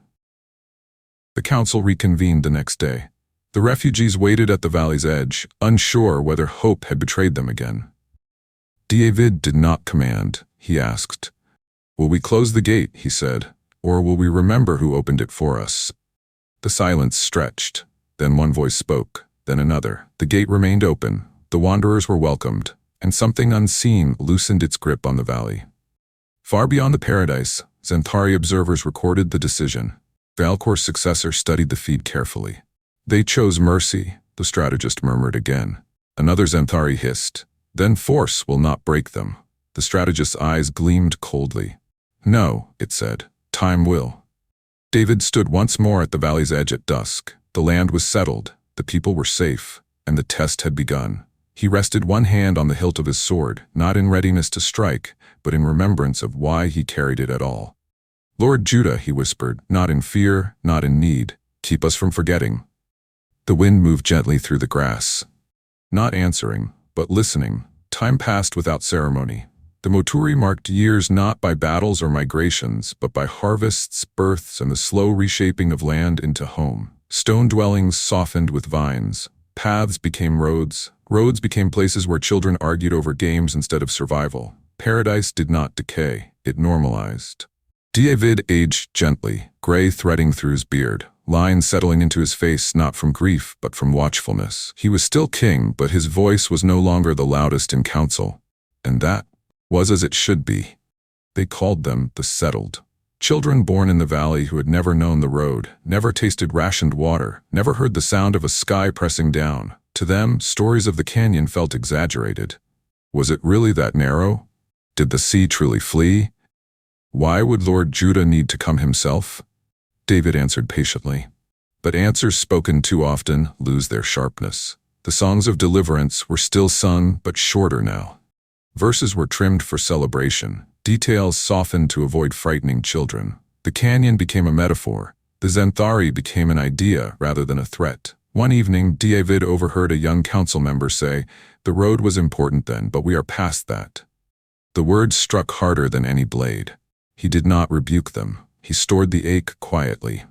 The council reconvened the next day. The refugees waited at the valley's edge, unsure whether hope had betrayed them again. David did not command. He asked, "Will we close the gate," he said, "or will we remember who opened it for us?" The silence stretched. Then one voice spoke, then another. The gate remained open. The wanderers were welcomed, and something unseen loosened its grip on the valley. Far beyond the paradise, Xanthari observers recorded the decision. Valkor's successor studied the feed carefully. "They chose mercy," the strategist murmured again. Another Xanthari hissed, "Then force will not break them." The strategist's eyes gleamed coldly. "No," it said, "time will." David stood once more at the valley's edge at dusk. The land was settled, the people were safe, and the test had begun. He rested one hand on the hilt of his sword, not in readiness to strike, but in remembrance of why he carried it at all. "Lord Judah," he whispered, "not in fear, not in need. Keep us from forgetting." The wind moved gently through the grass. Not answering, but listening, time passed without ceremony. The Moturi marked years not by battles or migrations, but by harvests, births, and the slow reshaping of land into home. Stone dwellings softened with vines. Paths became roads. Roads became places where children argued over games instead of survival. Paradise did not decay, it normalized. David aged gently, gray threading through his beard, lines settling into his face not from grief but from watchfulness. He was still king, but his voice was no longer the loudest in council. And that was as it should be. They called them the settled. Children born in the valley who had never known the road, never tasted rationed water, never heard the sound of a sky pressing down. To them, stories of the canyon felt exaggerated. Was it really that narrow? Did the sea truly flee? Why would Lord Judah need to come himself? David answered patiently. But answers spoken too often lose their sharpness. The songs of deliverance were still sung, but shorter now. Verses were trimmed for celebration, details softened to avoid frightening children. The canyon became a metaphor. The Xanthari became an idea rather than a threat. One evening, David overheard a young council member say, "The road was important then, but we are past that." The words struck harder than any blade. He did not rebuke them. He stored the ache quietly.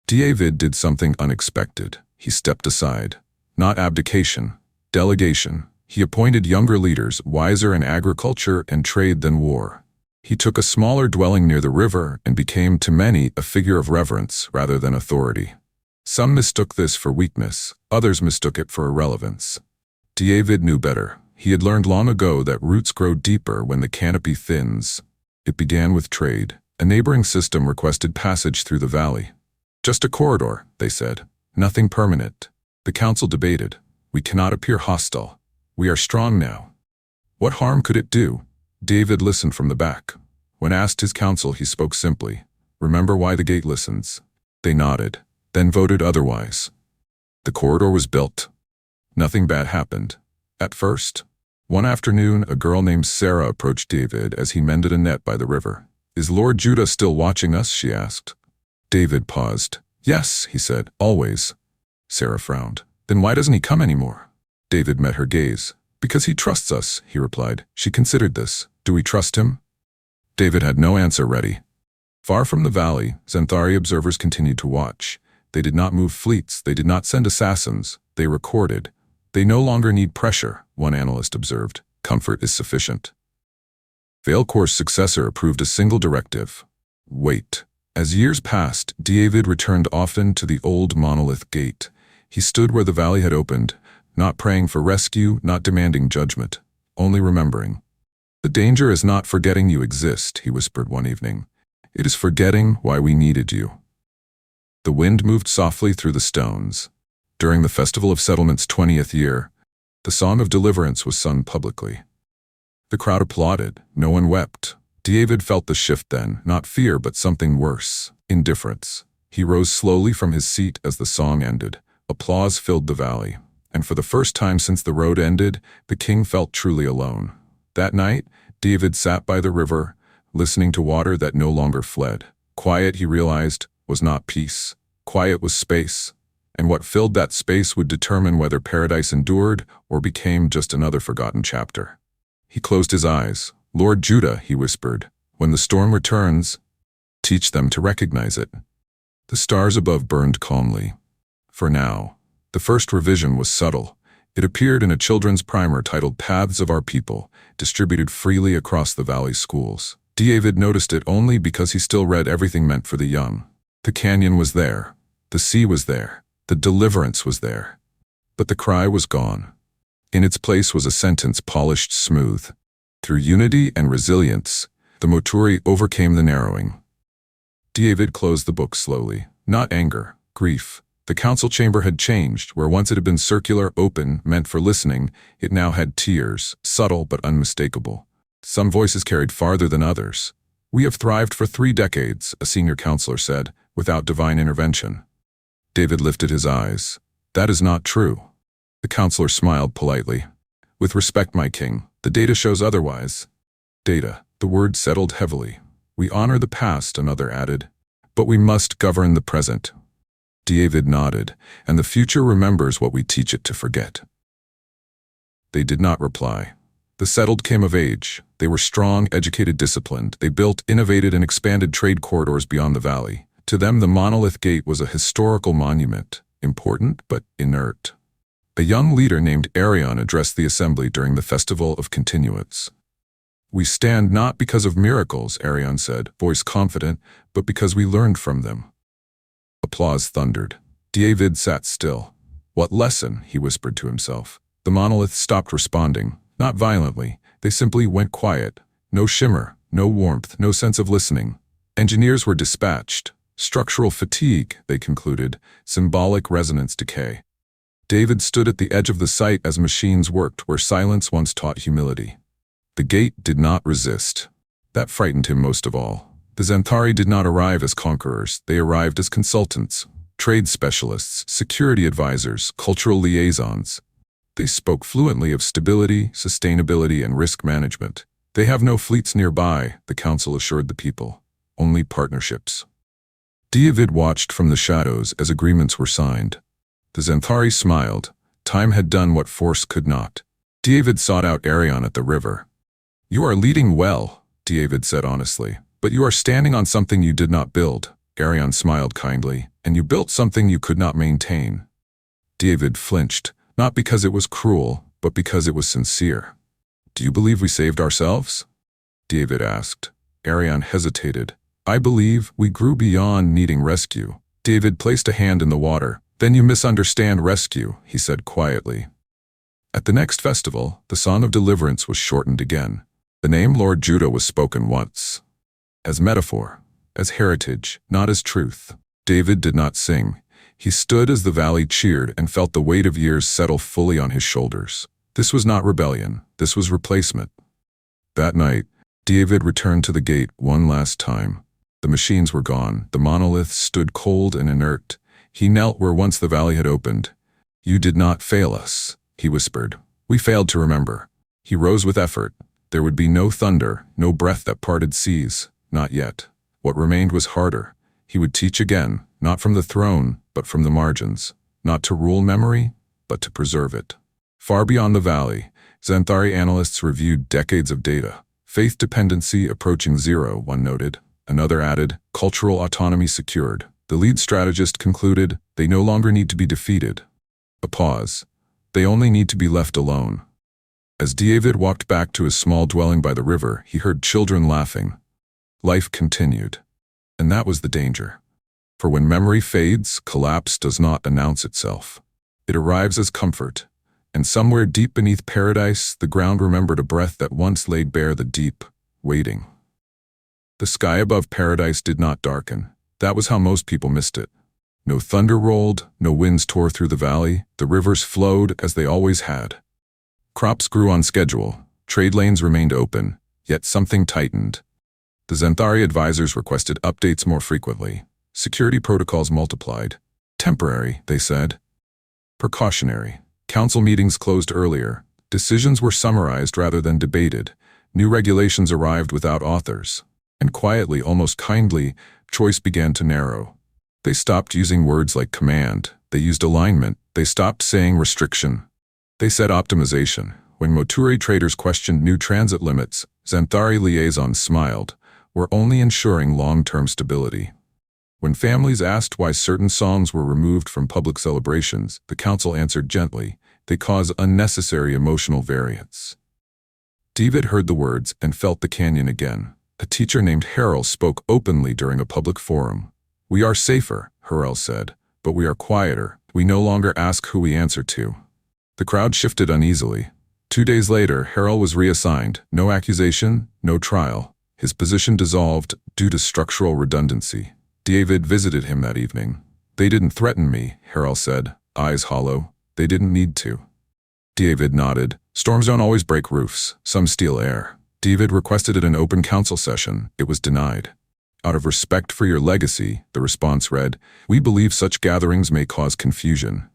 David did something unexpected. He stepped aside. Not abdication, delegation. He appointed younger leaders, wiser in agriculture and trade than war. He took a smaller dwelling near the river and became, to many, a figure of reverence rather than authority. Some mistook this for weakness, others mistook it for irrelevance. David knew better. He had learned long ago that roots grow deeper when the canopy thins. It began with trade. A neighboring system requested passage through the valley. "Just a corridor," they said. "Nothing permanent." The council debated. "We cannot appear hostile. We are strong now." What harm could it do? David listened from the back. When asked his counsel, he spoke simply. "Remember why the gate listens." They nodded. then voted otherwise. The corridor was built. Nothing bad happened. At first, one afternoon, a girl named Sarah approached David as he mended a net by the river. "Is Lord Judah still watching us?" she asked. David paused. "Yes," he said, "always." Sarah frowned. "Then why doesn't he come anymore?" David met her gaze. "Because he trusts us," he replied. She considered this. "Do we trust him?" David had no answer ready. Far from the valley, Xanthari observers continued to watch. They did not move fleets, they did not send assassins, they recorded. "They no longer need pressure," one analyst observed. "Comfort is sufficient." Veilcor's successor approved a single directive: wait. As years passed, David returned often to the old monolith gate. He stood where the valley had opened, not praying for rescue, not demanding judgment, only remembering. "The danger is not forgetting you exist," he whispered one evening. "It is forgetting why we needed you." The wind moved softly through the stones. During the Festival of Settlement's 20th year, the Song of Deliverance was sung publicly. The crowd applauded. No one wept. David felt the shift then, not fear but something worse, indifference. He rose slowly from his seat as the song ended. Applause filled the valley, and for the first time since the road ended, the king felt truly alone. That night, David sat by the river, listening to water that no longer fled. Quiet, he realized, was not peace. Quiet was space, and what filled that space would determine whether paradise endured or became just another forgotten chapter. He closed his eyes. "Lord Judah," he whispered, "when the storm returns, teach them to recognize it." The stars above burned calmly. For now, the first revision was subtle. It appeared in a children's primer titled Paths of Our People, distributed freely across the valley's schools. David noticed it only because he still read Everything Meant for the Young. The canyon was there. The sea was there. The deliverance was there. But the cry was gone. In its place was a sentence polished smooth. "Through unity and resilience, the Moturi overcame the narrowing." David closed the book slowly. Not anger, grief. The council chamber had changed. Where once it had been circular, open, meant for listening, it now had tears, subtle but unmistakable. Some voices carried farther than others. "We have thrived for 3 decades, a senior counselor said, "without divine intervention." David lifted his eyes. "That is not true." The counselor smiled politely. "With respect, my king, the data shows otherwise." Data. The word settled heavily. "We honor the past," another added, "but we must govern the present." David nodded. "And the future remembers what we teach it to forget." They did not reply. The settled came of age. They were strong, educated, disciplined. They built, innovated, and expanded trade corridors beyond the valley. To them, the monolith gate was a historical monument, important but inert. A young leader named Arion addressed the assembly during the Festival of Continuance. "We stand not because of miracles," Arion said, voice confident, "but because we learned from them." Applause thundered. David sat still. "What lesson?" he whispered to himself. The monolith stopped responding, not violently. They simply went quiet. No shimmer, no warmth, no sense of listening. Engineers were dispatched. Structural fatigue, they concluded, symbolic resonance decay. David stood at the edge of the site as machines worked where silence once taught humility. The gate did not resist. That frightened him most of all. The Xanthari did not arrive as conquerors, they arrived as consultants, trade specialists, security advisors, cultural liaisons. They spoke fluently of stability, sustainability, and risk management. "They have no fleets nearby," the council assured the people. "Only partnerships." David watched from the shadows as agreements were signed. The Xanthari smiled. Time had done what force could not. David sought out Arion at the river. "You are leading well," David said honestly, "but you are standing on something you did not build." Arion smiled kindly. "And you built something you could not maintain." David flinched, not because it was cruel, but because it was sincere. "Do you believe we saved ourselves?" David asked. Arion hesitated. "I believe we grew beyond needing rescue." David placed a hand in the water. "Then you misunderstand rescue," he said quietly. At the next festival, the Song of Deliverance was shortened again. The name Lord Judah was spoken once. As metaphor, as heritage, not as truth. David did not sing. He stood as the valley cheered and felt the weight of years settle fully on his shoulders. This was not rebellion, this was replacement. That night, David returned to the gate one last time. The machines were gone, the monolith stood cold and inert. He knelt where once the valley had opened. "You did not fail us," he whispered. "We failed to remember." He rose with effort. There would be no thunder, no breath that parted seas. Not yet. What remained was harder. He would teach again, not from the throne, but from the margins. Not to rule memory, but to preserve it. Far beyond the valley, Xanthari analysts reviewed decades of data. Faith dependency approaching zero, one noted. Another added, cultural autonomy secured. The lead strategist concluded, they no longer need to be defeated. A pause. They only need to be left alone. As David walked back to his small dwelling by the river, he heard children laughing. Life continued. And that was the danger. For when memory fades, collapse does not announce itself. It arrives as comfort. And somewhere deep beneath paradise, the ground remembered a breath that once laid bare the deep, waiting. The sky above paradise did not darken. That was how most people missed it. No thunder rolled, no winds tore through the valley, the rivers flowed as they always had. Crops grew on schedule, trade lanes remained open, yet something tightened. The Xanthari advisors requested updates more frequently. Security protocols multiplied. Temporary, they said. Precautionary. Council meetings closed earlier. Decisions were summarized rather than debated. New regulations arrived without authors. And quietly, almost kindly, choice began to narrow. They stopped using words like command. They used alignment. They stopped saying restriction. They said optimization. When Moturi traders questioned new transit limits, Xanthari liaisons smiled. We're only ensuring long-term stability. When families asked why certain songs were removed from public celebrations, the council answered gently, they cause unnecessary emotional variance. David heard the words and felt the canyon again. A teacher named Harrell spoke openly during a public forum. "We are safer," Harrell said, "but we are quieter. We no longer ask who we answer to." The crowd shifted uneasily. 2 days later, Harrell was reassigned. No accusation, no trial. His position dissolved due to structural redundancy. David visited him that evening. "They didn't threaten me," Harrell said, eyes hollow. "They didn't need to." David nodded. "Storms don't always break roofs. Some steal air." David requested at an open council session. It was denied. "Out of respect for your legacy," the response read, "we believe such gatherings may cause confusion."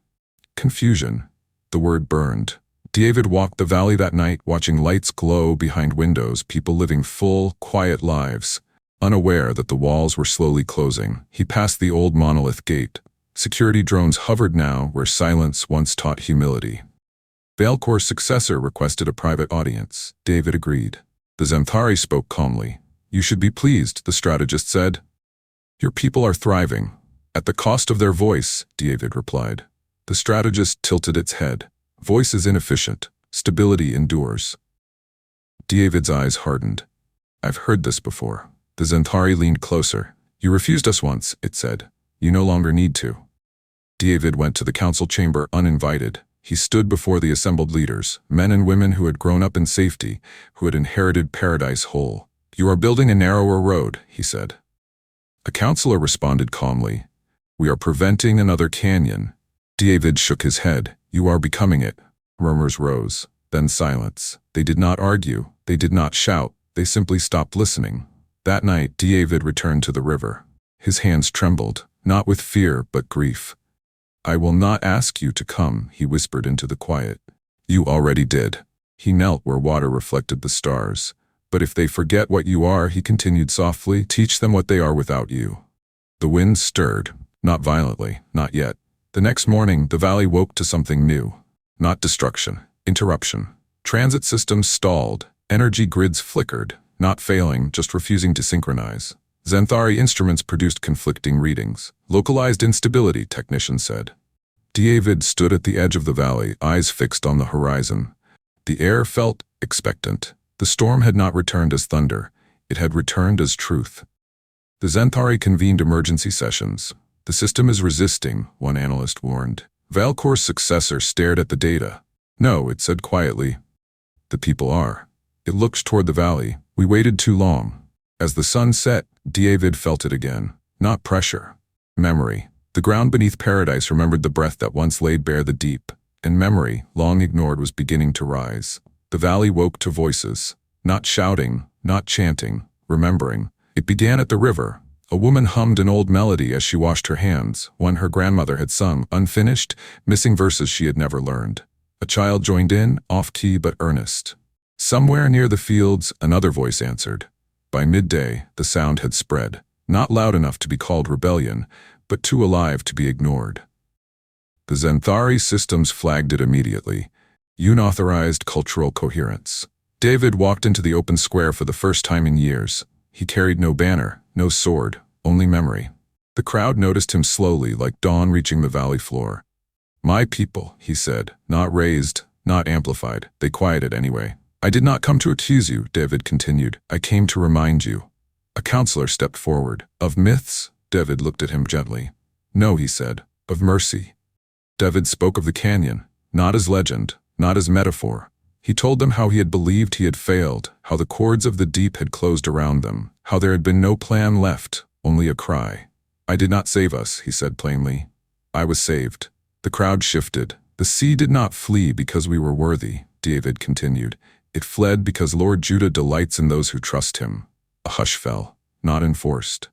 Confusion. The word burned. David walked the valley that night, watching lights glow behind windows, people living full, quiet lives. Unaware that the walls were slowly closing, he passed the old monolith gate. Security drones hovered now where silence once taught humility. Valkor's successor requested a private audience. David agreed. The Xanthari spoke calmly. "You should be pleased," the strategist said. "Your people are thriving." "At the cost of their voice," David replied. The strategist tilted its head. "Voice is inefficient. Stability endures." David's eyes hardened. "I've heard this before." The Xanthari leaned closer. "You refused us once," it said. "You no longer need to." David went to the council chamber uninvited. He stood before the assembled leaders, men and women who had grown up in safety, who had inherited paradise whole. "You are building a narrower road," he said. A councillor responded calmly. "We are preventing another canyon." David shook his head. "You are becoming it." Murmurs rose, then silence. They did not argue, they did not shout, they simply stopped listening. That night, David returned to the river. His hands trembled, not with fear but grief. "I will not ask you to come," he whispered into the quiet. "You already did." He knelt where water reflected the stars. "But if they forget what you are," he continued softly, "teach them what they are without you." The wind stirred, not violently, not yet. The next morning, the valley woke to something new. Not destruction, interruption. Transit systems stalled, energy grids flickered, not failing, just refusing to synchronize. Xanthari instruments produced conflicting readings. Localized instability, technicians said. David stood at the edge of the valley, eyes fixed on the horizon. The air felt expectant. The storm had not returned as thunder. It had returned as truth. The Xanthari convened emergency sessions. "The system is resisting," one analyst warned. Valkor's successor stared at the data. "No," it said quietly. "The people are." It looked toward the valley. "We waited too long." As the sun set, David felt it again. Not pressure. Memory. The ground beneath paradise remembered the breath that once laid bare the deep. And memory, long ignored, was beginning to rise. The valley woke to voices. Not shouting, not chanting, remembering. It began at the river. A woman hummed an old melody as she washed her hands, one her grandmother had sung, unfinished, missing verses she had never learned. A child joined in, off-key but earnest. Somewhere near the fields, another voice answered. By midday, the sound had spread, not loud enough to be called rebellion, but too alive to be ignored. The Zenthari systems flagged it immediately. Unauthorized cultural coherence. David walked into the open square for the first time in years. He carried no banner, no sword, only memory. The crowd noticed him slowly, like dawn reaching the valley floor. "My people," he said, not raised, not amplified. They quieted anyway. "I did not come to accuse you," David continued. "I came to remind you." A counselor stepped forward. "Of myths?" David looked at him gently. "No," he said. "Of mercy." David spoke of the canyon, not as legend, not as metaphor. He told them how he had believed he had failed, how the cords of the deep had closed around them, how there had been no plan left, only a cry. "I did not save us," he said plainly. "I was saved." The crowd shifted. "The sea did not flee because we were worthy," David continued. "It fled because Lord Judah delights in those who trust him." A hush fell, not enforced.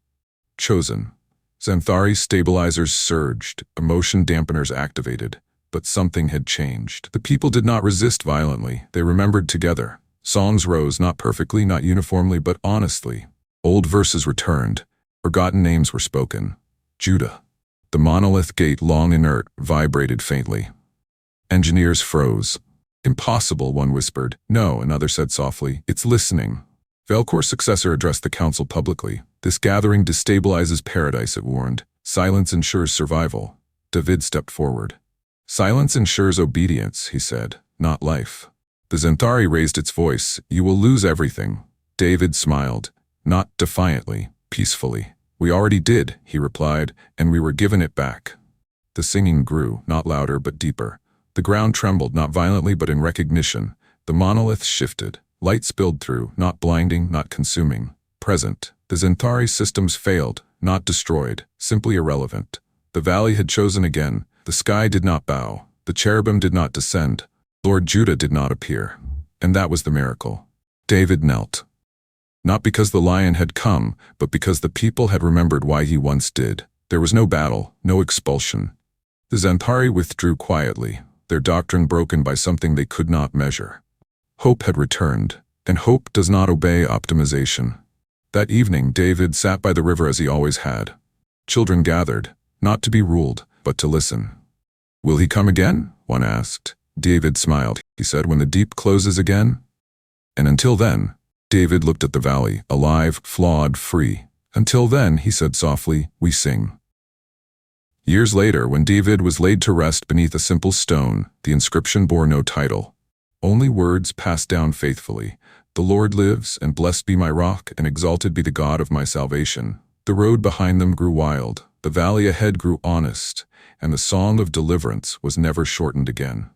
Chosen. Zenthari stabilizers surged, emotion dampeners activated. But something had changed. The people did not resist violently. They remembered together. Songs rose, not perfectly, not uniformly, but honestly. Old verses returned. Forgotten names were spoken. Judah. The monolith gate, long inert, vibrated faintly. Engineers froze. "Impossible," one whispered. "No," another said softly. "It's listening." Velkor's successor addressed the council publicly. "This gathering destabilizes paradise," it warned. "Silence ensures survival." David stepped forward. "Silence ensures obedience," he said, "not life." The Zenthari raised its voice. "You will lose everything." David smiled, not defiantly, peacefully. "We already did," he replied, "and we were given it back." The singing grew, not louder but deeper. The ground trembled, not violently but in recognition. The monolith shifted. Light spilled through, not blinding, not consuming. Present. The Zenthari systems failed, not destroyed, simply irrelevant. The valley had chosen again. The sky did not bow. The cherubim did not descend. Lord Judah did not appear. And that was the miracle. David knelt. Not because the lion had come, but because the people had remembered why he once did. There was no battle, no expulsion. The Zenthari withdrew quietly, their doctrine broken by something they could not measure. Hope had returned, and hope does not obey optimization. That evening, David sat by the river as he always had. Children gathered, not to be ruled, but to listen. "Will he come again?" one asked. David smiled. He said, "When the deep closes again." And until then, David looked at the valley, alive, flawed, free. "Until then," he said softly, "we sing." Years later, when David was laid to rest beneath a simple stone, the inscription bore no title. Only words passed down faithfully. "The Lord lives, and blessed be my rock, and exalted be the God of my salvation." The road behind them grew wild. The valley ahead grew honest, and the song of deliverance was never shortened again.